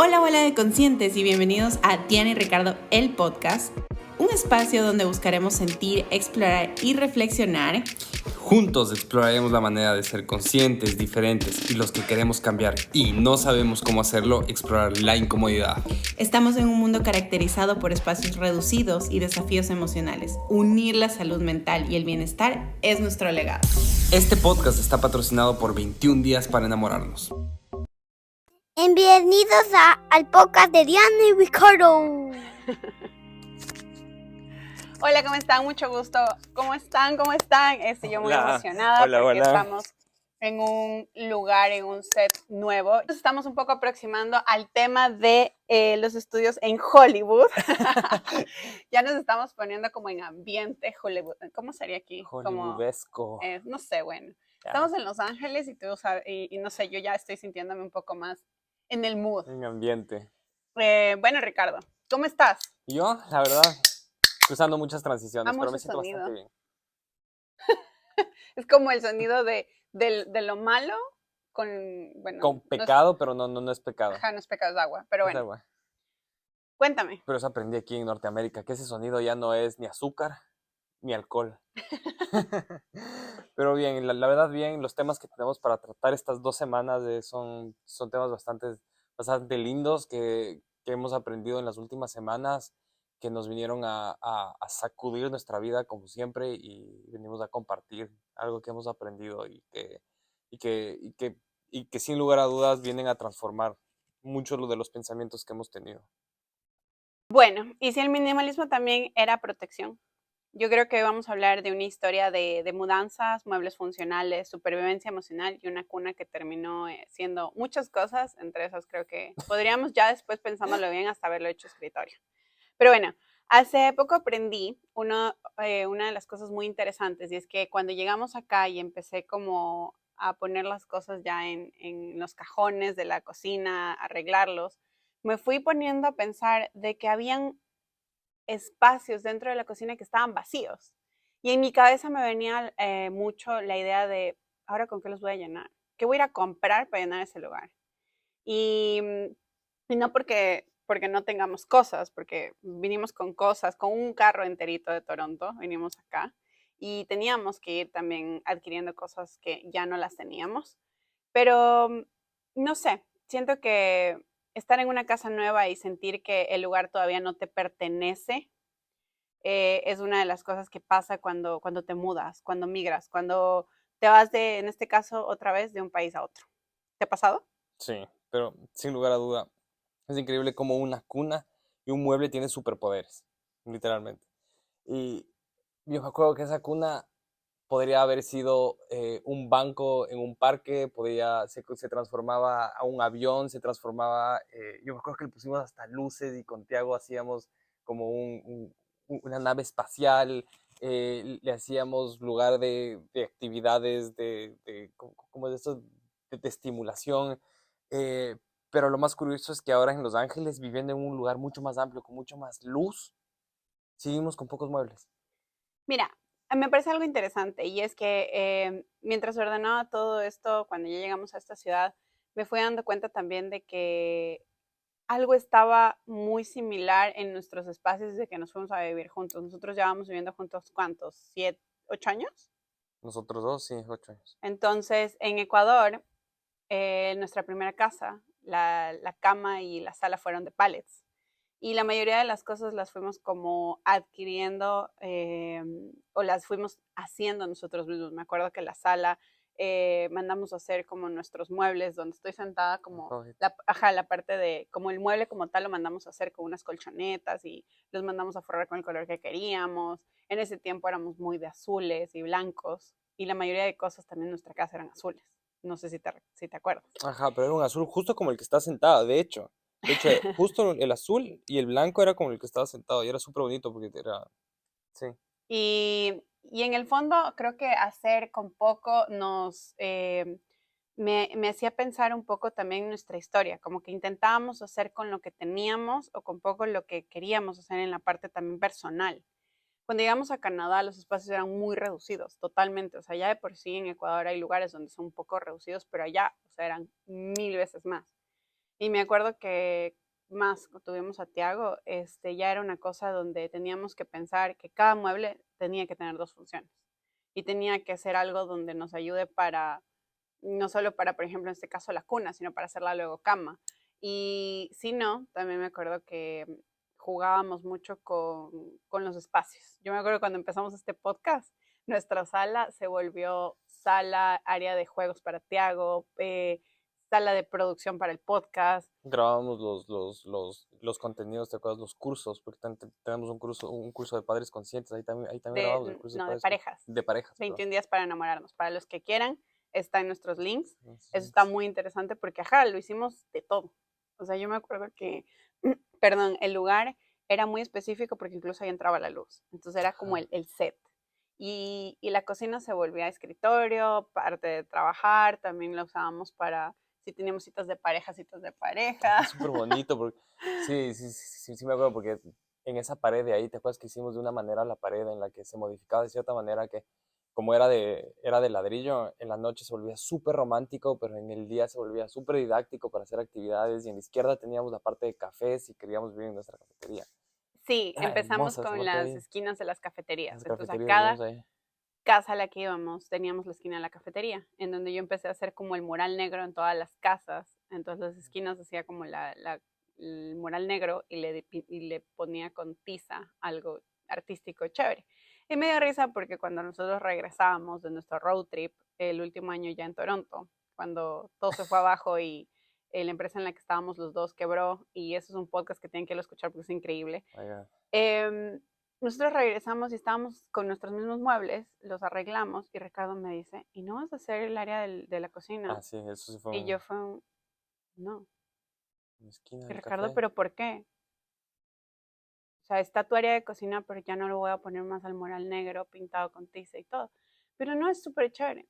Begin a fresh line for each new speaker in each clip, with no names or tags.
Hola, hola de conscientes y bienvenidos a Diana y Ricardo, el podcast, un espacio donde buscaremos sentir, explorar y reflexionar.
Juntos exploraremos la manera de ser conscientes, diferentes y los que queremos cambiar y no sabemos cómo hacerlo, explorar la incomodidad.
Estamos en un mundo caracterizado por espacios reducidos y desafíos emocionales. Unir la salud mental y el bienestar es nuestro legado.
Este podcast está patrocinado por 21 días para enamorarnos.
Bienvenidos al podcast de Diana y Ricardo.
Hola, ¿cómo están? Mucho gusto. ¿Cómo están? Yo muy emocionada porque estamos en un lugar, en un set nuevo. Nos estamos un poco aproximando al tema de los estudios en Hollywood. Ya nos estamos poniendo como en ambiente Hollywood. ¿Cómo sería aquí?
Hollywoodesco.
No sé, bueno. Ya. Estamos en Los Ángeles y tú sabes, y no sé, yo ya estoy sintiéndome un poco más en el mood.
En ambiente.
Bueno, Ricardo, ¿cómo estás?
Yo, la verdad, cruzando muchas transiciones, pero me siento
sonido.
bastante bien.
Es como el sonido de lo malo con
pecado, pero no es pecado.
Ajá, no es pecado, es agua. Pero bueno,
agua.
Cuéntame.
Pero eso aprendí aquí en Norteamérica, que ese sonido ya no es ni azúcar ni alcohol. Pero bien, la verdad bien, los temas que tenemos para tratar estas 2 semanas son temas bastante lindos que hemos aprendido en las últimas semanas, que nos vinieron a sacudir nuestra vida como siempre y venimos a compartir algo que hemos aprendido y que sin lugar a dudas vienen a transformar mucho de los pensamientos que hemos tenido.
Bueno, y si el minimalismo también era protección. Yo creo que hoy vamos a hablar de una historia de mudanzas, muebles funcionales, supervivencia emocional y una cuna que terminó siendo muchas cosas. Entre esas creo que podríamos ya después, pensándolo bien, hasta haberlo hecho escritorio. Pero bueno, hace poco aprendí una de las cosas muy interesantes, y es que cuando llegamos acá y empecé como a poner las cosas ya en los cajones de la cocina, arreglarlos, me fui poniendo a pensar de que habían espacios dentro de la cocina que estaban vacíos. Y en mi cabeza me venía mucho la idea de, ¿ahora con qué los voy a llenar? ¿Qué voy a ir a comprar para llenar ese lugar? Y no porque no tengamos cosas, porque vinimos con cosas, con un carro enterito de Toronto, vinimos acá y teníamos que ir también adquiriendo cosas que ya no las teníamos. Pero no sé, siento que estar en una casa nueva y sentir que el lugar todavía no te pertenece es una de las cosas que pasa cuando te mudas, cuando migras, cuando te vas en este caso, otra vez de un país a otro. ¿Te ha pasado?
Sí, pero sin lugar a duda, es increíble cómo una cuna y un mueble tienen superpoderes, literalmente. Y yo me acuerdo que esa cuna podría haber sido un banco en un parque, se transformaba a un avión, se transformaba, yo me acuerdo que le pusimos hasta luces y con Tiago hacíamos como una nave espacial, le hacíamos lugar de actividades, como de estos de estimulación. eh, pero lo más curioso es que ahora en Los Ángeles, viviendo en un lugar mucho más amplio, con mucho más luz, seguimos con pocos muebles.
Mira, me parece algo interesante, y es que mientras ordenaba todo esto, cuando ya llegamos a esta ciudad, me fui dando cuenta también de que algo estaba muy similar en nuestros espacios desde que nos fuimos a vivir juntos. Nosotros llevamos viviendo juntos, ¿cuántos? ¿7, 8 años?
Nosotros dos, sí, 8 años.
Entonces, en Ecuador, nuestra primera casa, la cama y la sala fueron de pallets. Y la mayoría de las cosas las fuimos como adquiriendo o las fuimos haciendo nosotros mismos. Me acuerdo que la sala mandamos a hacer como nuestros muebles, donde estoy sentada, como la parte de, como el mueble como tal, lo mandamos a hacer con unas colchonetas y los mandamos a forrar con el color que queríamos. En ese tiempo éramos muy de azules y blancos, y la mayoría de cosas también en nuestra casa eran azules. No sé si te acuerdas.
Ajá, pero era un azul justo como el que está sentado, de hecho. De hecho, justo el azul y el blanco era como el que estaba sentado y era súper bonito porque era... Sí.
Y en el fondo creo que hacer con poco me hacía pensar un poco también en nuestra historia, como que intentábamos hacer con lo que teníamos o con poco lo que queríamos hacer en la parte también personal. Cuando llegamos a Canadá, los espacios eran muy reducidos, totalmente. O sea, ya de por sí en Ecuador hay lugares donde son un poco reducidos, pero allá, o sea, eran 1000 veces más. Y me acuerdo que más cuando tuvimos a Tiago, ya era una cosa donde teníamos que pensar que cada mueble tenía que tener dos funciones y tenía que ser algo donde nos ayude para, no solo para, por ejemplo, en este caso la cuna, sino para hacerla luego cama. Y si no, también me acuerdo que jugábamos mucho con los espacios. Yo me acuerdo cuando empezamos este podcast, nuestra sala se volvió sala, área de juegos para Tiago, sala de producción para el podcast,
Grabábamos los contenidos, ¿te acuerdas? Los cursos, porque tenemos un curso de padres conscientes, ahí también grabamos el curso de
no, de
padres
parejas.
de parejas, perdón.
21 días para enamorarnos. Para los que quieran, está en nuestros links.
Los
Eso está
links.
muy interesante porque, ajá, lo hicimos de todo. O sea, yo me acuerdo que, perdón, el lugar era muy específico porque incluso ahí entraba la luz. Entonces era como
Ajá.
el set. Y la cocina se volvía escritorio, parte de trabajar. También la usábamos para, si teníamos citas de pareja, citas de pareja.
Es súper bonito, porque sí me acuerdo, porque en esa pared de ahí, ¿te acuerdas que hicimos de una manera la pared en la que se modificaba de cierta manera que, como era de ladrillo, en la noche se volvía súper romántico, pero en el día se volvía súper didáctico para hacer actividades, y en la izquierda teníamos la parte de cafés y queríamos vivir en nuestra cafetería.
Sí,
Era
empezamos
hermosa esa
con
parte de
las
ahí,
esquinas de las cafeterías.
las
Entonces, a
cafeterías,
cada
vivimos ahí.
casa a la que íbamos teníamos la esquina de la cafetería, en donde yo empecé a hacer como el mural negro en todas las casas. Entonces, las esquinas hacía como el mural negro y le ponía con tiza algo artístico chévere. Y me dio risa porque cuando nosotros regresábamos de nuestro road trip, el último año ya en Toronto, cuando todo se fue abajo y la empresa en la que estábamos los dos quebró, y eso es un podcast que tienen que escuchar porque es increíble.
Oiga,
Em, Nosotros regresamos y estábamos con nuestros mismos muebles, los arreglamos y Ricardo me dice, ¿y no vas a hacer el área de la cocina?
sí, eso sí fue
Y yo fue no.
una esquina
Y
del
Ricardo,
café.
¿pero por qué? O sea, está tu área de cocina, pero ya no lo voy a poner más al mural negro pintado con tiza y todo. Pero no, es súper chévere.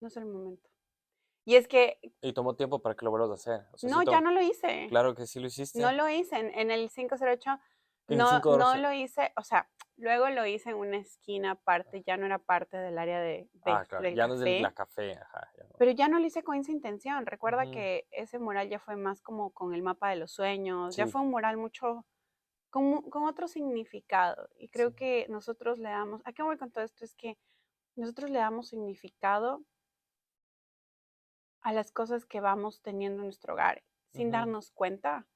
No es el momento. Y es que,
Y tomó tiempo para que lo vuelvas a hacer. O sea,
no,
sí
ya
tomó.
no lo hice.
Claro que sí lo
No
hiciste.
lo hice. En el 508
En el
no,
5
no
horas.
lo hice. O sea, luego lo hice en una esquina aparte, ya no era parte del área
Claro,
del
ya no es de la
café,
café, ajá, ya no.
pero ya no lo hice con esa intención. Recuerda
Ujú.
que ese mural ya fue más como con el mapa de los sueños, ya
Sí,
fue un mural mucho con otro significado. Y
sí.
creo que nosotros le damos, ¿a qué voy con todo esto? Es que nosotros le damos significado a las cosas que vamos teniendo en nuestro hogar sin
Ujú.
darnos cuenta.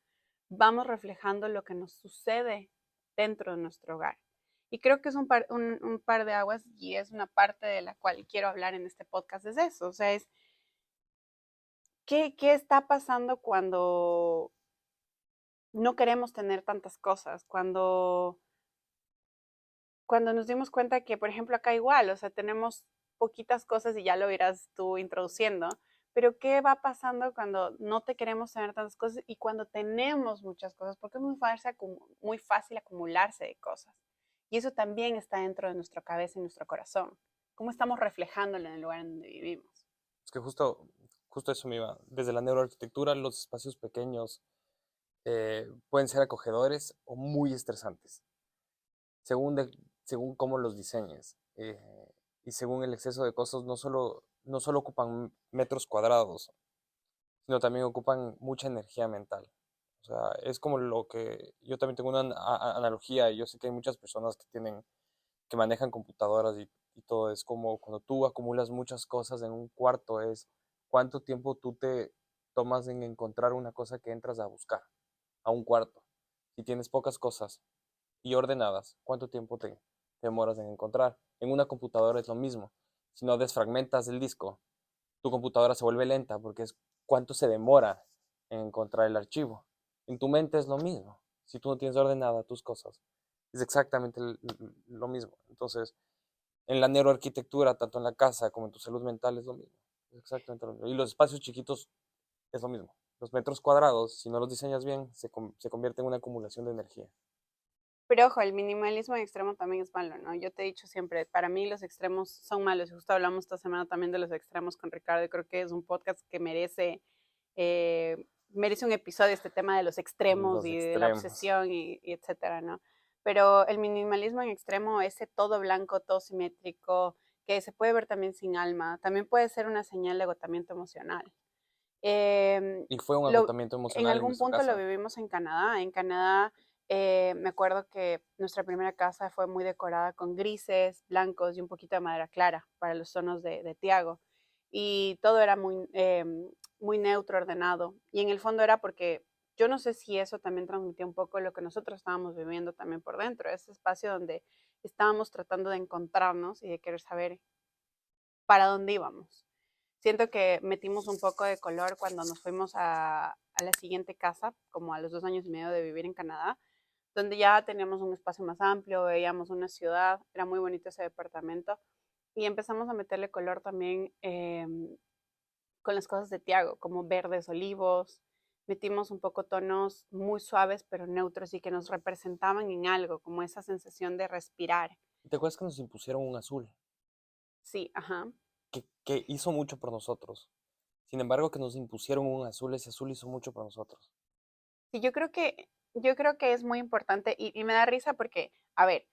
Vamos reflejando lo que nos sucede dentro de nuestro hogar. Y creo que es un par de aguas y es una parte de la cual quiero hablar en este podcast, es eso, o sea, es qué está pasando cuando no queremos tener tantas cosas, cuando nos dimos cuenta que, por ejemplo, acá igual, o sea, tenemos poquitas cosas y ya lo irás tú introduciendo, pero ¿qué va pasando cuando no te queremos tener tantas cosas y cuando tenemos muchas cosas? Porque es muy fácil acumularse de cosas. Y eso también está dentro de nuestra cabeza y nuestro corazón. ¿Cómo estamos reflejándolo en el lugar en donde vivimos?
Es que justo eso me iba. Desde la neuroarquitectura, los espacios pequeños pueden ser acogedores o muy estresantes, según, según cómo los diseñes. Y según el exceso de cosas, no solo ocupan metros cuadrados, sino también ocupan mucha energía mental. O sea, es como lo que yo también tengo una analogía, y yo sé que hay muchas personas que manejan computadoras y todo, es como cuando tú acumulas muchas cosas en un cuarto, es cuánto tiempo tú te tomas en encontrar una cosa que entras a buscar a un cuarto. Si tienes pocas cosas y ordenadas, ¿cuánto tiempo te demoras en encontrar? En una computadora es lo mismo. Si no desfragmentas el disco, tu computadora se vuelve lenta porque es cuánto se demora en encontrar el archivo. En tu mente es lo mismo. Si tú no tienes ordenada tus cosas, es exactamente lo mismo. Entonces, en la neuroarquitectura, tanto en la casa como en tu salud mental, es lo mismo. Es exactamente lo mismo. Y los espacios chiquitos es lo mismo. Los metros cuadrados, si no los diseñas bien, se convierte en una acumulación de energía.
Pero ojo, el minimalismo en extremo también es malo, ¿no? Yo te he dicho siempre, para mí los extremos son malos. Y justo hablamos esta semana también de los extremos con Ricardo. Y creo que es un podcast que merece un episodio este tema de los extremos
Los
y de la
extremos.
obsesión y etcétera, ¿no? Pero el minimalismo en extremo, ese todo blanco, todo simétrico, que se puede ver también sin alma, también puede ser una señal de agotamiento emocional.
Y fue un
Lo,
agotamiento
en
emocional en
algún
nuestro
punto lo
caso.
vivimos en Canadá. En Canadá me acuerdo que nuestra primera casa fue muy decorada con grises, blancos y un poquito de madera clara para los tonos de Tiago. Y todo era muy neutro, ordenado. Y en el fondo era porque yo no sé si eso también transmitía un poco lo que nosotros estábamos viviendo también por dentro, ese espacio donde estábamos tratando de encontrarnos y de querer saber para dónde íbamos. Siento que metimos un poco de color cuando nos fuimos a la siguiente casa, como a los 2 años y medio de vivir en Canadá, donde ya teníamos un espacio más amplio, veíamos una ciudad, era muy bonito ese departamento, y empezamos a meterle color también con las cosas de Tiago, como verdes olivos, metimos un poco tonos muy suaves pero neutros y que nos representaban en algo, como esa sensación de respirar.
¿Te acuerdas que nos impusieron un azul?
Sí, ajá.
Que hizo mucho por nosotros. Sin embargo, que nos impusieron un azul, ese azul hizo mucho por nosotros.
Sí, yo creo que es muy importante y me da risa porque, a ver,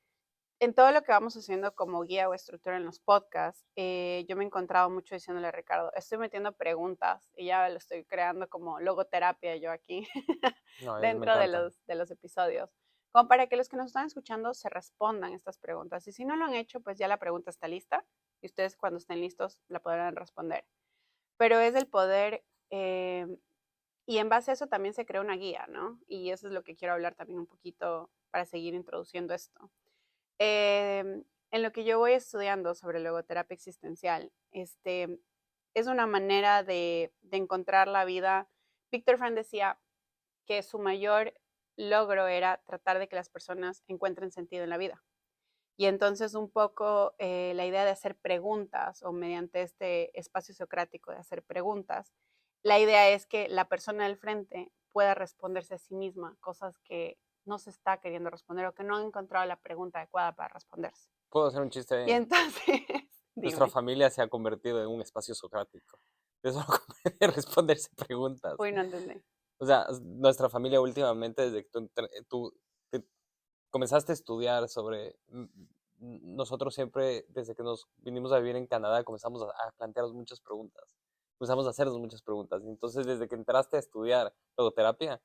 en todo lo que vamos haciendo como guía o estructura en los podcasts, yo me he encontrado mucho diciéndole a Ricardo, estoy metiendo preguntas y ya lo estoy creando como logoterapia yo aquí
No, me
dentro de
encanta.
los episodios, como para que los que nos están escuchando se respondan estas preguntas. Y si no lo han hecho, pues ya la pregunta está lista y ustedes cuando estén listos la podrán responder. Pero es el poder y en base a eso también se crea una guía, ¿no? Y eso es lo que quiero hablar también un poquito para seguir introduciendo esto. En lo que yo voy estudiando sobre logoterapia existencial, es una manera de encontrar la vida. Víctor Frank decía que su mayor logro era tratar de que las personas encuentren sentido en la vida. Y entonces un poco la idea de hacer preguntas o mediante este espacio socrático de hacer preguntas, la idea es que la persona del frente pueda responderse a sí misma cosas que no se está queriendo responder o que no ha encontrado la pregunta adecuada para responderse.
Puedo hacer un
Y
chiste.
entonces,
Nuestra
dime,
familia se ha convertido en un espacio socrático. De solo responderse preguntas.
uy, no entendí.
O sea, nuestra familia últimamente, desde que tú comenzaste a estudiar sobre nosotros siempre, desde que nos vinimos a vivir en Canadá, comenzamos a plantearnos muchas preguntas. Comenzamos a hacernos muchas preguntas. Entonces, desde que entraste a estudiar logoterapia,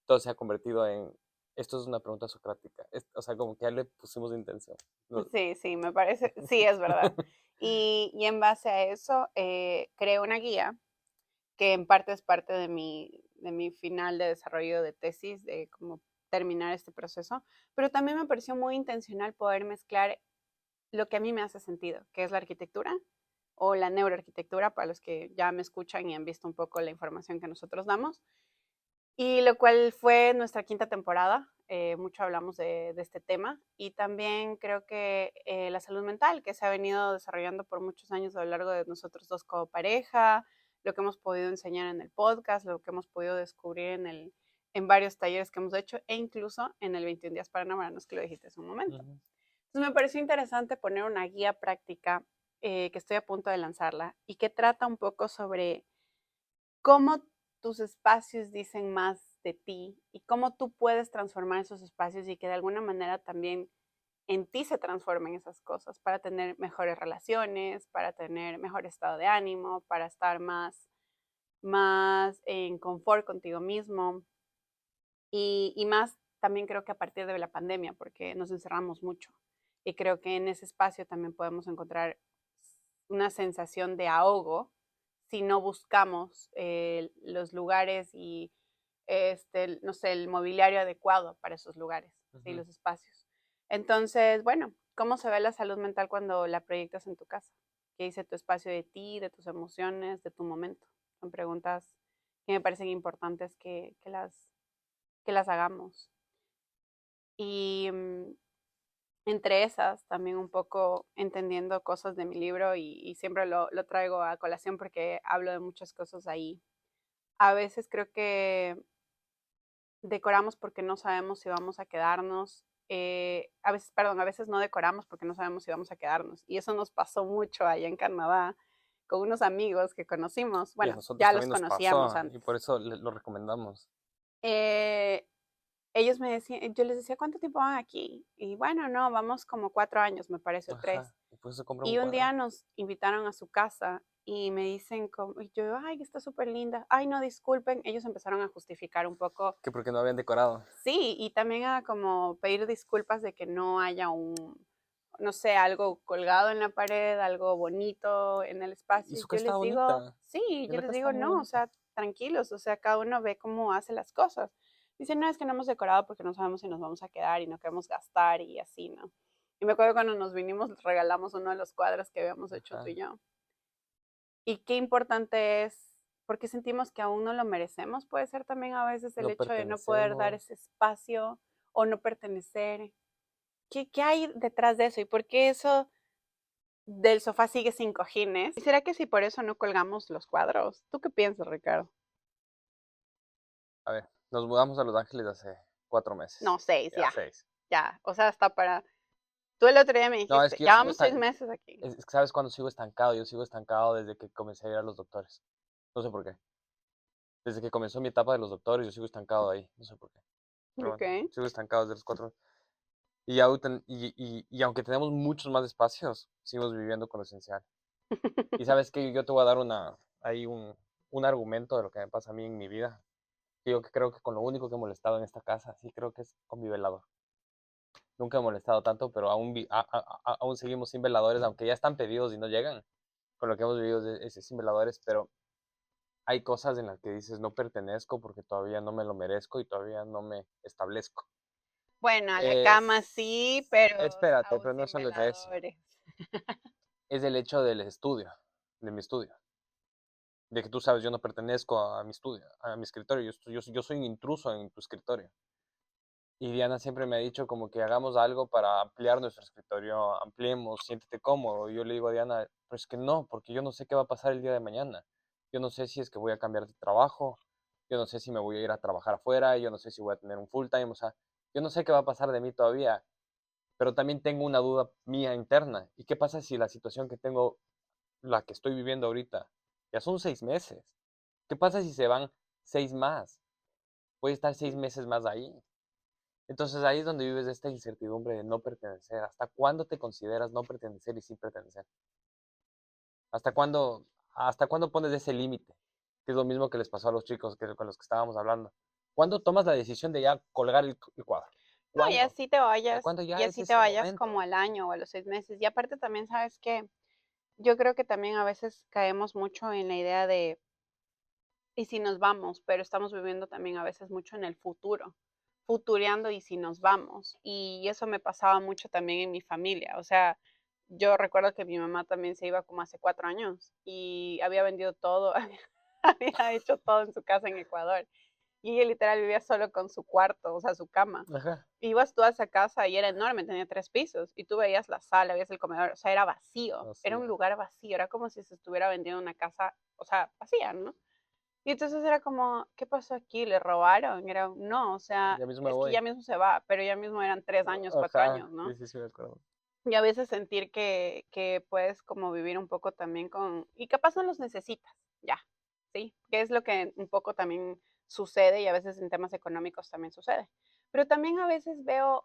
todo se ha convertido en, esto es una pregunta socrática. O sea, como que ya le pusimos intención. No.
Sí, sí, me parece, sí, es verdad. Y en base a eso, creo una guía que en parte es parte de mi final de desarrollo de tesis, de cómo terminar este proceso, pero también me pareció muy intencional poder mezclar lo que a mí me hace sentido, que es la arquitectura o la neuroarquitectura, para los que ya me escuchan y han visto un poco la información que nosotros damos, y lo cual fue nuestra quinta temporada. Mucho hablamos de este tema y también creo que la salud mental que se ha venido desarrollando por muchos años a lo largo de nosotros dos como pareja, lo que hemos podido enseñar en el podcast, lo que hemos podido descubrir en varios talleres que hemos hecho e incluso en el 21 días para enamorados que lo dijiste hace un momento.
Ujú.
Entonces me pareció interesante poner una guía práctica que estoy a punto de lanzarla y que trata un poco sobre cómo tus espacios dicen más de ti y cómo tú puedes transformar esos espacios y que de alguna manera también en ti se transformen esas cosas para tener mejores relaciones, para tener mejor estado de ánimo, para estar más en confort contigo mismo y más también creo que a partir de la pandemia, porque nos encerramos mucho y creo que en ese espacio también podemos encontrar una sensación de ahogo si no buscamos los lugares y no sé, el mobiliario adecuado para esos lugares, ¿sí?
Ujú.
Los espacios. Entonces, bueno, ¿cómo se ve la salud mental cuando la proyectas en tu casa? ¿Qué dice tu espacio de ti, de tus emociones, de tu momento? Son preguntas que me parecen importantes que las hagamos. Y entre esas, también un poco entendiendo cosas de mi libro y siempre lo traigo a colación porque hablo de muchas cosas ahí. A veces creo que decoramos porque no sabemos si vamos a quedarnos. A veces no decoramos porque no sabemos si vamos a quedarnos. Y eso nos pasó mucho allá en Canadá con unos amigos que conocimos.
Y a
Bueno,
nosotros
ya los
también nos
conocíamos
pasó y
antes.
por eso lo recomendamos.
Eh, Ellos me decían, yo les decía, ¿cuánto tiempo van aquí? Y bueno, no, vamos como 4 años, me parece, o 3.
Ajá. Y por eso se compra un
Y un día
cuadro.
nos invitaron a su casa y me dicen como, y yo, ay, está súper linda, ay, no, disculpen, ellos empezaron a justificar un poco,
Que porque no habían decorado.
sí, y también a como pedir disculpas de que no haya no sé, algo colgado en la pared, algo bonito en el espacio.
Y
Y
su
yo
casa estaba
les digo,
bonita.
sí,
Y
yo
la
les
casa
digo,
estaba muy
no, o
bonita.
sea, tranquilos, o sea, cada uno ve cómo hace las cosas. Dice, no, es que no hemos decorado porque no sabemos si nos vamos a quedar y no queremos gastar y así, ¿no? Y me acuerdo cuando nos vinimos, regalamos uno de los cuadros que habíamos hecho tú
Ajá.
y yo. Y qué importante es, porque sentimos que aún no lo merecemos, puede ser también a veces el
No
hecho de no poder dar
pertenecemos.
ese espacio o no pertenecer. ¿Qué hay detrás de eso? ¿Y por qué eso del sofá sigue sin cojines? ¿Y será que si por eso no colgamos los cuadros? ¿Tú qué piensas, Ricardo?
A ver, nos mudamos a Los Ángeles hace 4
No,
meses.
6,
Ya,
ya,
6.
ya. O sea, hasta para... Tú el otro día me
No, es
dijiste,
que yo
ya
sigo
vamos 6 meses aquí.
es que sabes cuándo sigo estancado. Yo sigo estancado desde que comencé a ir a los doctores. No sé por qué. Desde que comenzó mi etapa de los doctores, yo sigo estancado ahí. No sé por qué. Pero
Ok.
bueno, sigo estancado desde los 4. Y, y aunque tenemos muchos más espacios, seguimos viviendo con lo esencial. Y sabes que yo te voy a dar ahí un argumento de lo que me pasa a mí en mi vida. Yo que creo que con lo único que he molestado en esta casa, sí creo que es con mi velador. Nunca he molestado tanto, pero aún seguimos sin veladores, aunque ya están pedidos y no llegan. Con lo que hemos vivido es sin veladores, pero hay cosas en las que dices no pertenezco porque todavía no me lo merezco y todavía no me establezco.
Bueno, a la cama
Es,
sí, pero
espérate,
aún
pero no
sin
solo es eso.
veladores.
Es el hecho del estudio, de mi estudio. De que tú sabes, yo no pertenezco a mi estudio, a mi escritorio. Yo soy un intruso en tu escritorio. Y Diana siempre me ha dicho como que hagamos algo para ampliar nuestro escritorio, ampliemos, siéntete cómodo. Y yo le digo a Diana, pues que no, porque yo no sé qué va a pasar el día de mañana. Yo no sé si es que voy a cambiar de trabajo, yo no sé si me voy a ir a trabajar afuera, yo no sé si voy a tener un full time, o sea, yo no sé qué va a pasar de mí todavía, pero también tengo una duda mía interna. ¿Y qué pasa si la situación que tengo, la que estoy viviendo ahorita, ya son 6 meses? ¿Qué pasa si se van 6 más? Voy a estar 6 meses más ahí. Entonces ahí es donde vives esta incertidumbre de no pertenecer. ¿Hasta cuándo te consideras no pertenecer y sin pertenecer? ¿Hasta cuándo, hasta cuándo pones ese límite? Que es lo mismo que les pasó a los chicos con los que estábamos hablando. ¿Cuándo tomas la decisión de ya colgar el cuadro?
No,
¿Cuándo? ¿Cuándo
y
ya es
así te
ese
vayas como
momento?
al año o a los 6 meses. Y aparte también, ¿sabes qué? Yo creo que también a veces caemos mucho en la idea de, ¿y si nos vamos? Pero estamos viviendo también a veces mucho en el futuro, futureando y si nos vamos. Y eso me pasaba mucho también en mi familia. O sea, yo recuerdo que mi mamá también se iba como hace 4 años y había vendido todo, había hecho todo en su casa en Ecuador. Y ella literal vivía solo con su cuarto, o sea, su cama.
Ajá.
Ibas tú a esa casa y era enorme, tenía 3 pisos, y tú veías la sala, veías el comedor, o sea, era vacío, era
Así.
un lugar vacío, era como si se estuviera vendiendo una casa, o sea, vacía, ¿no? Y entonces era como, ¿qué pasó aquí? ¿Le robaron? Era, no, o sea,
Ya mismo me
es que
voy.
ya mismo se va, pero ya mismo eran 3 años, cuatro
Ajá.
años, ¿no?
Sí, sí, sí, me acuerdo.
Y a veces sentir que puedes como vivir un poco también con, y capaz no los necesitas, ya, ¿sí? Que es lo que un poco también sucede y a veces en temas económicos también sucede. Pero también a veces veo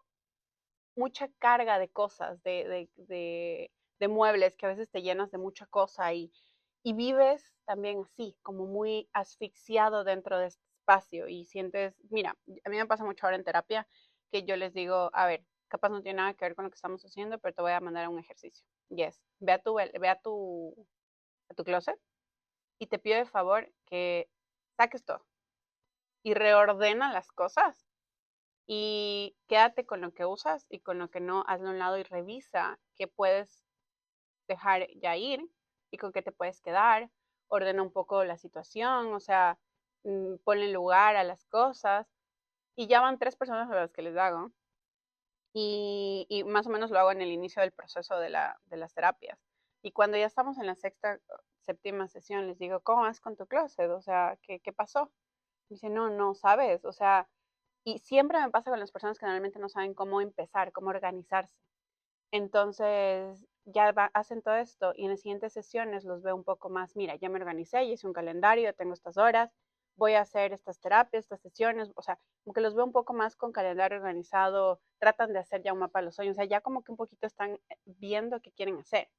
mucha carga de cosas, de muebles, que a veces te llenas de mucha cosa y vives también así, como muy asfixiado dentro de este espacio y sientes, mira, a mí me pasa mucho ahora en terapia que yo les digo, a ver, capaz no tiene nada que ver con lo que estamos haciendo, pero te voy a mandar a un ejercicio. Yes, a tu closet y te pido de favor que saques todo y reordena las cosas y quédate con lo que usas y con lo que no, hazlo a un lado y revisa qué puedes dejar ya ir y con qué te puedes quedar. Ordena un poco la situación, o sea, ponle lugar a las cosas. Y ya van 3 personas a las que les hago. Y más o menos lo hago en el inicio del proceso de las terapias. Y cuando ya estamos en la sexta, séptima sesión, les digo, ¿cómo vas con tu closet? O sea, ¿qué pasó? Dice, no, no sabes. O sea, y siempre me pasa con las personas que normalmente no saben cómo empezar, cómo organizarse. Entonces, ya hacen todo esto y en las siguientes sesiones los veo un poco más, mira, ya me organicé, ya hice un calendario, tengo estas horas, voy a hacer estas terapias, estas sesiones, o sea, como que los veo un poco más con calendario organizado, tratan de hacer ya un mapa de los sueños, o sea, ya como que un poquito están viendo qué quieren hacer,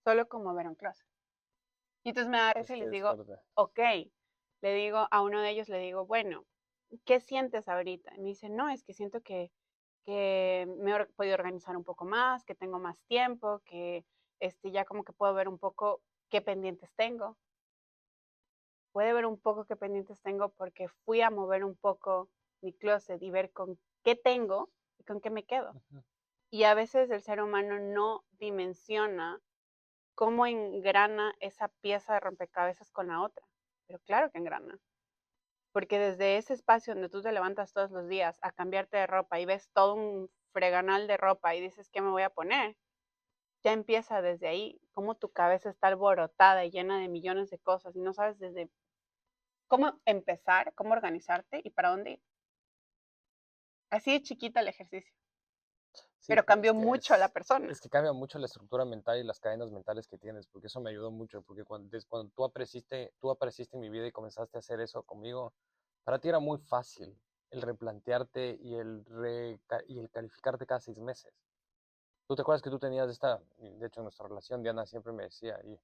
solo como ver un closet. Y entonces me da
Es
risa y
que
les
es
digo,
fuerte.
ok, le digo a uno de ellos, le digo, bueno, ¿qué sientes ahorita? Y me dice, no, es que siento que me he podido organizar un poco más, que tengo más tiempo, que ya como que puedo ver un poco qué pendientes tengo. Puede ver un poco qué pendientes tengo porque fui a mover un poco mi closet y ver con qué tengo y con qué me quedo.
Ujú.
Y a veces el ser humano no dimensiona cómo engrana esa pieza de rompecabezas con la otra. Pero claro que engrana. Porque desde ese espacio donde tú te levantas todos los días a cambiarte de ropa y ves todo un freganal de ropa y dices, ¿qué me voy a poner? Ya empieza desde ahí, cómo tu cabeza está alborotada y llena de millones de cosas y no sabes desde cómo empezar, cómo organizarte y para dónde ir. Así de chiquita el ejercicio,
Sí,
pero
pero
cambió mucho a la persona.
es que cambia mucho la estructura mental y las cadenas mentales que tienes, porque eso me ayudó mucho, porque cuando tú apareciste en mi vida y comenzaste a hacer eso conmigo, para ti era muy fácil el replantearte y el calificarte cada 6 meses. ¿Tú te acuerdas que tú tenías de hecho en nuestra relación, Diana siempre me decía, y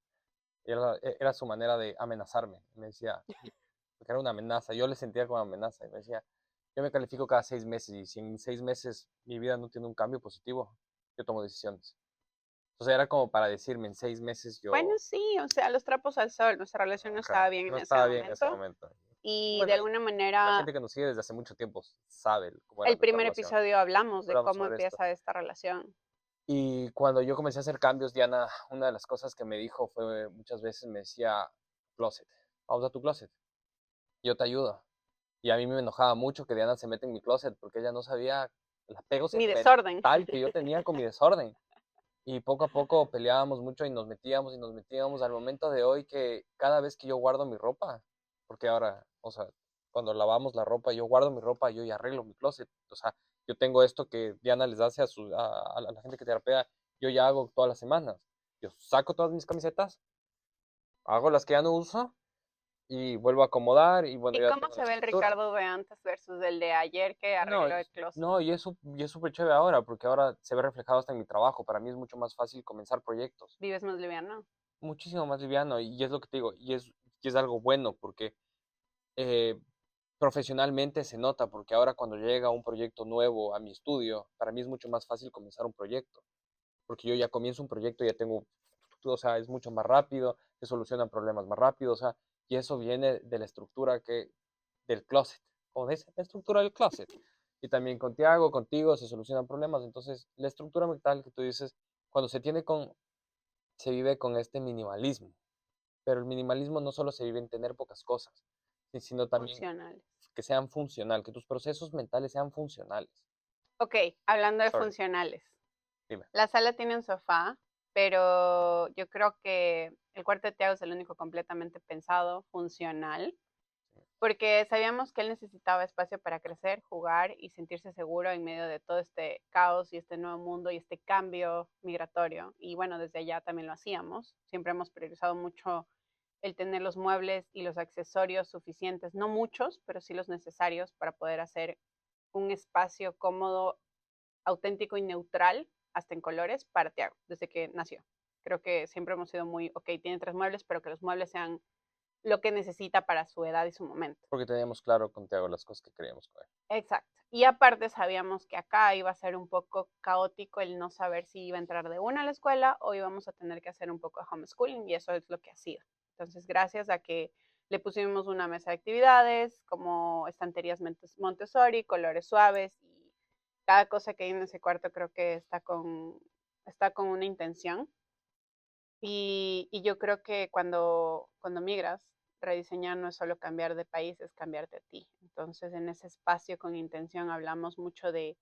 era su manera de amenazarme, me decía, porque era una amenaza, yo le sentía como amenaza, y me decía, yo me califico cada 6 meses, y si en 6 meses mi vida no tiene un cambio positivo, yo tomo decisiones. Entonces era como para decirme, en 6 meses
Bueno,
yo,
sí, o sea, los trapos al sol, nuestra relación no estaba
ajá,
bien
no
en ese
estaba bien en ese
momento
momento.
y de
Bueno,
alguna
la
manera
gente que nos sigue desde hace mucho tiempo sabe cómo era
el
nuestra
primer
relación.
episodio hablamos de
Hablamos
cómo
sobre esto.
empieza esta relación.
Y cuando yo comencé a hacer cambios, Diana, una de las cosas que me dijo fue, muchas veces me decía, closet, vamos a tu closet, yo te ayudo. Y a mí me enojaba mucho que Diana se mete en mi closet porque ella no sabía el apego
Mi desorden.
sentimental que yo tenía con mi desorden. Y poco a poco peleábamos mucho y nos metíamos al momento de hoy que cada vez que yo guardo mi ropa, porque ahora, o sea, cuando lavamos la ropa, yo guardo mi ropa, yo ya arreglo mi closet. O sea, yo tengo esto que Diana les hace a la gente que terapea, yo ya hago todas las semanas. Yo saco todas mis camisetas, hago las que ya no uso y vuelvo a acomodar y bueno,
¿Y
ya
cómo
tengo la
se ve el
estructura.
Ricardo de antes versus el de ayer que
No,
arregló el closet?
no, y es súper chévere ahora, porque ahora se ve reflejado hasta en mi trabajo. Para mí es mucho más fácil comenzar proyectos,
Vives más liviano.
muchísimo más liviano, y es lo que te digo, y es algo bueno, porque eh, profesionalmente se nota, porque ahora cuando llega un proyecto nuevo a mi estudio, para mí es mucho más fácil comenzar un proyecto, porque yo ya comienzo un proyecto, ya tengo, o sea, es mucho más rápido, se solucionan problemas más rápido, o sea, y eso viene de la estructura del closet, como dice, la estructura del closet. Y también con Tiago, contigo, se solucionan problemas. Entonces, la estructura mental que tú dices, cuando se vive con este minimalismo, pero el minimalismo no solo se vive en tener pocas cosas, sino también
Funcionales.
que sean funcionales, que tus procesos mentales sean funcionales.
Ok, hablando de
Sorry,
funcionales.
dime.
La sala tiene un sofá, pero yo creo que el cuarto de Tiago es el único completamente pensado, funcional, porque sabíamos que él necesitaba espacio para crecer, jugar y sentirse seguro en medio de todo este caos y este nuevo mundo y este cambio migratorio. Y bueno, desde allá también lo hacíamos. Siempre hemos priorizado mucho el tener los muebles y los accesorios suficientes, no muchos, pero sí los necesarios para poder hacer un espacio cómodo, auténtico y neutral, hasta en colores, para Tiago, desde que nació. Creo que siempre hemos sido muy, ok, tiene 3 muebles, pero que los muebles sean lo que necesita para su edad y su momento.
Porque teníamos claro con Tiago las cosas que queríamos con él.
Exacto. Y aparte sabíamos que acá iba a ser un poco caótico el no saber si iba a entrar de una a la escuela o íbamos a tener que hacer un poco de homeschooling y eso es lo que ha sido. Entonces, gracias a que le pusimos una mesa de actividades como estanterías Montessori, colores suaves y cada cosa que hay en ese cuarto creo que está con una intención. Y yo creo que cuando migras, rediseñar no es solo cambiar de país, es cambiarte a ti. Entonces, en ese espacio con intención hablamos mucho de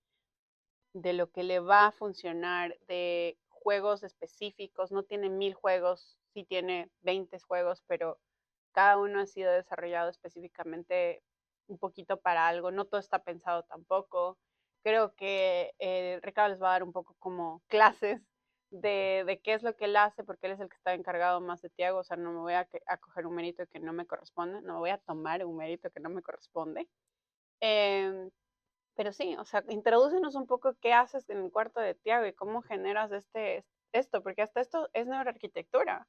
lo que le va a funcionar, de juegos específicos. No tiene 1000 juegos, sí tiene 20 juegos, pero cada uno ha sido desarrollado específicamente un poquito para algo. No todo está pensado tampoco. Creo que Ricardo les va a dar un poco como clases de qué es lo que él hace, porque él es el que está encargado más de Tiago. O sea, no me voy a coger un mérito que no me corresponde, no me voy a tomar un mérito que no me corresponde. Eh, pero sí, o sea, introdúcenos un poco qué haces en el cuarto de Tiago y cómo generas esto, porque hasta esto es neuroarquitectura.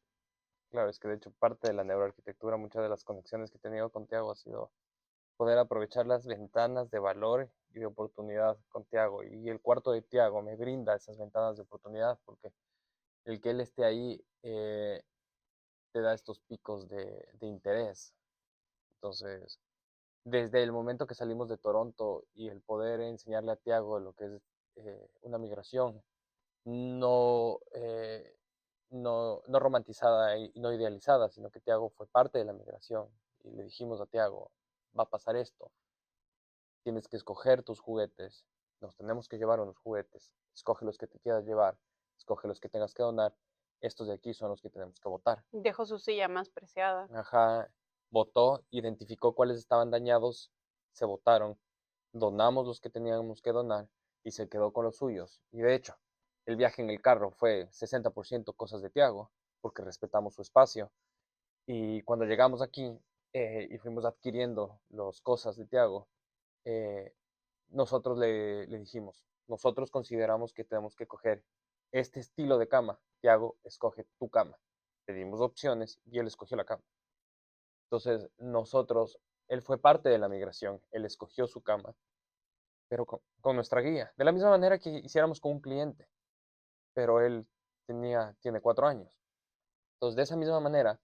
Claro, es que de hecho parte de la neuroarquitectura, muchas de las conexiones que he tenido con Tiago ha sido poder aprovechar las ventanas de valor y de oportunidad con Tiago. Y el cuarto de Tiago me brinda esas ventanas de oportunidad porque el que él esté ahí te da estos picos de interés. Entonces, desde el momento que salimos de Toronto y el poder enseñarle a Tiago lo que es una migración, no, no romantizada y no idealizada, sino que Tiago fue parte de la migración. Y le dijimos a Tiago, va a pasar esto, tienes que escoger tus juguetes, nos tenemos que llevar unos juguetes, escoge los que te quieras llevar, escoge los que tengas que donar, estos de aquí son los que tenemos que votar.
Dejó su silla más preciada.
Ajá, votó, identificó cuáles estaban dañados, se votaron, donamos los que teníamos que donar y se quedó con los suyos. Y de hecho, el viaje en el carro fue 60% cosas de Tiago, porque respetamos su espacio. Y cuando llegamos aquí y fuimos adquiriendo las cosas de Tiago, eh, nosotros le dijimos, nosotros consideramos que tenemos que coger este estilo de cama. Tiago, escoge tu cama. Le dimos opciones y él escogió la cama. Entonces, nosotros, él fue parte de la migración, él escogió su cama, pero con nuestra guía. De la misma manera que hiciéramos con un cliente, pero él tiene 4 años. Entonces, de esa misma manera,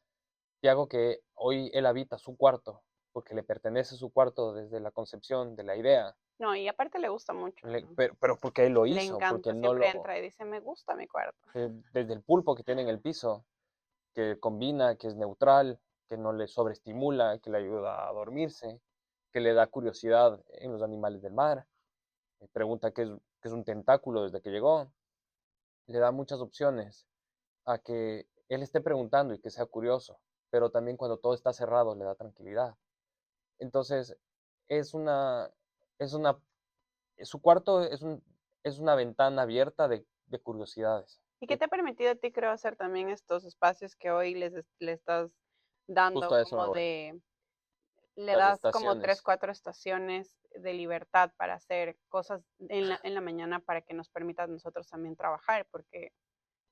Tiago, que hoy él habita su cuarto, porque le pertenece su cuarto desde la concepción de la idea,
No, y aparte le gusta mucho, ¿no?
pero porque él lo
Le
hizo, porque
encanta,
no
siempre
lo,
entra y dice, me gusta mi cuarto.
desde el pulpo que tiene en el piso, que combina, que es neutral, que no le sobreestimula, que le ayuda a dormirse, que le da curiosidad en los animales del mar, pregunta qué es un tentáculo desde que llegó, le da muchas opciones a que él esté preguntando y que sea curioso, pero también cuando todo está cerrado le da tranquilidad. Entonces, es una, es una, su cuarto es una ventana abierta de curiosidades.
¿Y qué te ha permitido a ti, creo, hacer también estos espacios que hoy le estás dando
Justo a eso me
como
voy.
le
Las
das como tres,
estaciones.
4 estaciones de libertad para hacer cosas en la mañana para que nos permita a nosotros también trabajar, porque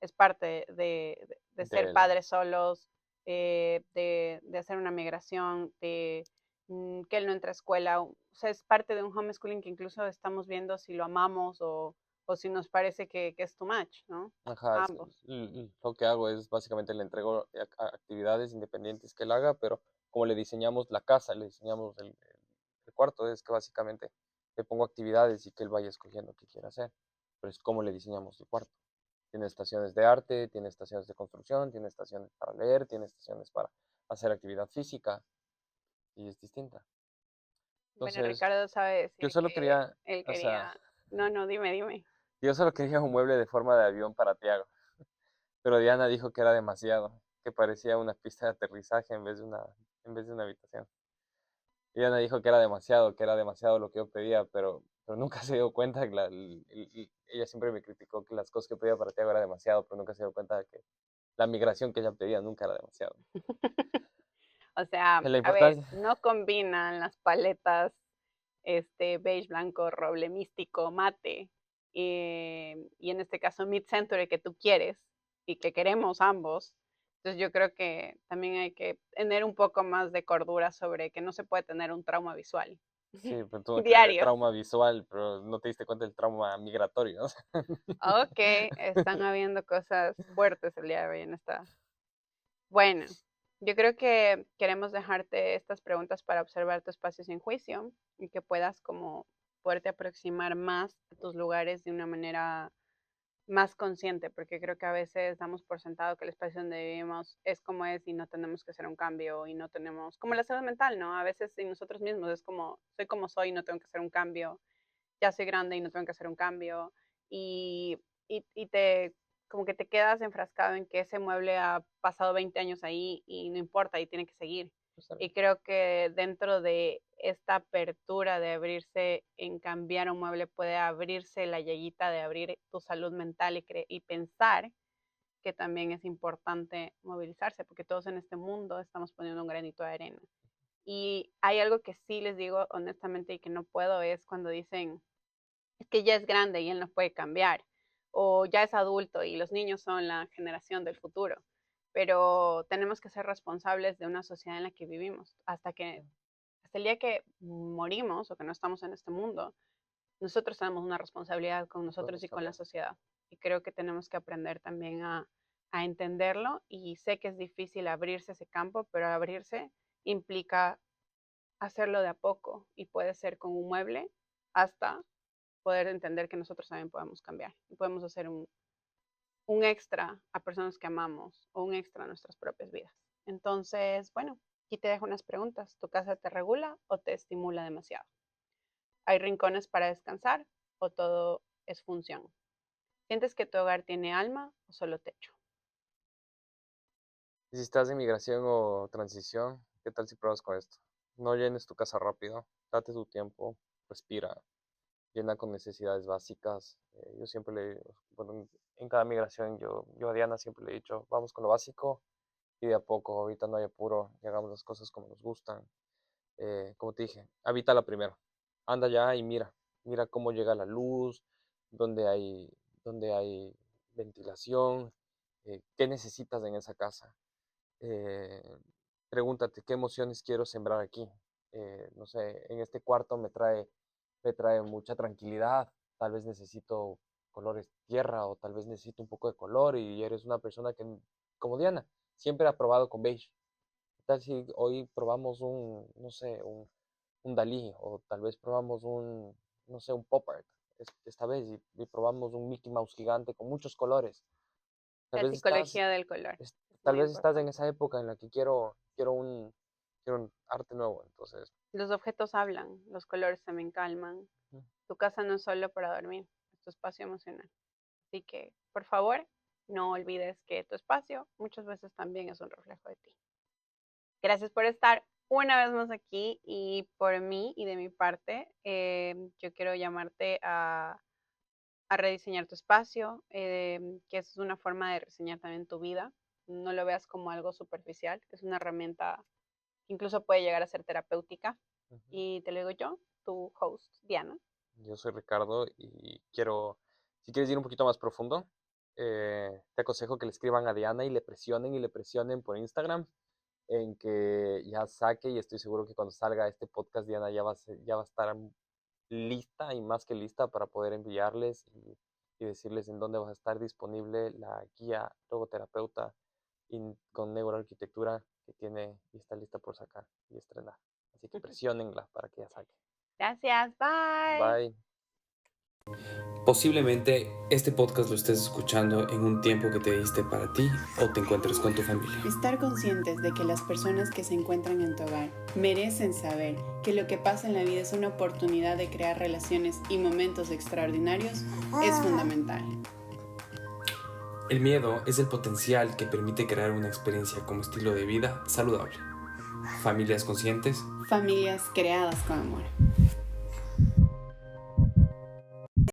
es parte de ser
Del,
padres solos, de hacer una migración, que él no entra a escuela. O sea, es parte de un homeschooling que incluso estamos viendo si lo amamos o si nos parece que es too much, ¿no?
ajá,
A ambos.
lo que hago es básicamente le entrego actividades independientes que él haga, pero como le diseñamos la casa, le diseñamos el cuarto, es que básicamente le pongo actividades y que él vaya escogiendo qué quiere hacer. Pero es como le diseñamos el cuarto. Tiene estaciones de arte, tiene estaciones de construcción, tiene estaciones para leer, tiene estaciones para hacer actividad física y es distinta.
Bueno,
Entonces,
Ricardo sabe
yo
decir
solo
que
quería,
él
o sea,
quería... No, no, dime.
yo solo quería un mueble de forma de avión para Tiago. Pero Diana dijo que era demasiado, que parecía una pista de aterrizaje en vez de una habitación. Diana dijo que era demasiado lo que yo pedía, pero nunca se dio cuenta que ella siempre me criticó que las cosas que pedía para Tiago era demasiado, pero nunca se dio cuenta de que la migración que ella pedía nunca era demasiado.
O sea,
La
a ver,
importancia,
no combinan las paletas beige, blanco, roble místico, mate, y en este caso mid-century que tú quieres y que queremos ambos. Entonces yo creo que también hay que tener un poco más de cordura sobre que no se puede tener un trauma visual
sí, pero tuve que
diario.
trauma visual, pero no te diste cuenta del trauma migratorio, ¿no?
Ok, están habiendo cosas fuertes el día de hoy en esta. Bueno, yo creo que queremos dejarte estas preguntas para observar tu espacio sin juicio y que puedas como poderte aproximar más a tus lugares de una manera más consciente, porque creo que a veces damos por sentado que el espacio donde vivimos es como es y no tenemos que hacer un cambio y no tenemos, como la salud mental, ¿no? A veces en nosotros mismos es como soy y no tengo que hacer un cambio, ya soy grande y no tengo que hacer un cambio y, y te como que te quedas enfrascado en que ese mueble ha pasado 20 años ahí y no importa y tiene que seguir. Y creo que dentro de esta apertura de abrirse en cambiar un mueble puede abrirse la llaguita de abrir tu salud mental y pensar que también es importante movilizarse, porque todos en este mundo estamos poniendo un granito de arena. Y hay algo que sí les digo honestamente y que no puedo, es cuando dicen, es que ya es grande y él no puede cambiar, o ya es adulto y los niños son la generación del futuro. pero tenemos que ser responsables de una sociedad en la que vivimos. Hasta el día que morimos o que no estamos en este mundo, nosotros tenemos una responsabilidad con nosotros y con la sociedad. Y creo que tenemos que aprender también a entenderlo. Y sé que es difícil abrirse ese campo, pero abrirse implica hacerlo de a poco y puede ser con un mueble hasta poder entender que nosotros también podemos cambiar y podemos hacer un extra a personas que amamos o un extra a nuestras propias vidas. Entonces, bueno, aquí te dejo unas preguntas. ¿Tu casa te regula o te estimula demasiado? ¿Hay rincones para descansar o todo es función? ¿Sientes que tu hogar tiene alma o solo techo?
Y si estás en migración o transición, ¿qué tal si pruebas con esto? No llenes tu casa rápido, date tu tiempo, respira, llena con necesidades básicas. Yo siempre bueno, en cada migración, yo a Diana siempre le he dicho, vamos con lo básico y de a poco, ahorita no hay apuro, y hagamos las cosas como nos gustan. Como te dije, habítala primero, anda ya y mira cómo llega la luz, dónde hay ventilación, qué necesitas en esa casa. Eh, Pregúntate qué emociones quiero sembrar aquí. No sé, en este cuarto me trae mucha tranquilidad. Tal vez necesito colores tierra o tal vez necesito un poco de color y eres una persona que, como Diana, siempre ha probado con beige. ¿Qué tal si hoy probamos no sé, un Dalí o tal vez probamos no sé, un pop art esta vez y probamos un Mickey Mouse gigante con muchos colores? Tal
La
vez estás
psicología del color
es-
es
Tal
muy
vez estás en
importante.
esa época en la que quiero un arte nuevo, entonces,
Los objetos hablan, los colores también calman. Tu casa no es solo para dormir, es tu espacio emocional. Así que, por favor, no olvides que tu espacio muchas veces también es un reflejo de ti. Gracias por estar una vez más aquí y por mí y de mi parte, yo quiero llamarte a rediseñar tu espacio, que es una forma de rediseñar también tu vida. No lo veas como algo superficial, es una herramienta que incluso puede llegar a ser terapéutica.
ujú.
Y te lo digo yo, tu host, Diana.
Yo soy Ricardo y si quieres ir un poquito más profundo, te aconsejo que le escriban a Diana y le presionen por Instagram en que ya saque y estoy seguro que cuando salga este podcast Diana ya va a estar lista y más que lista para poder enviarles y decirles en dónde va a estar disponible la guía logoterapeuta con neuroarquitectura que tiene y está lista por sacar y estrenar. Así que presionenla para que ya saque.
Gracias, bye.
Bye.
Posiblemente este podcast lo estés escuchando en un tiempo que te diste para ti o te encuentres con tu familia.
Estar conscientes de que las personas que se encuentran en tu hogar merecen saber que lo que pasa en la vida es una oportunidad de crear relaciones y momentos extraordinarios es fundamental.
El miedo es el potencial que permite crear una experiencia como estilo de vida saludable. Familias conscientes.
Familias creadas con amor.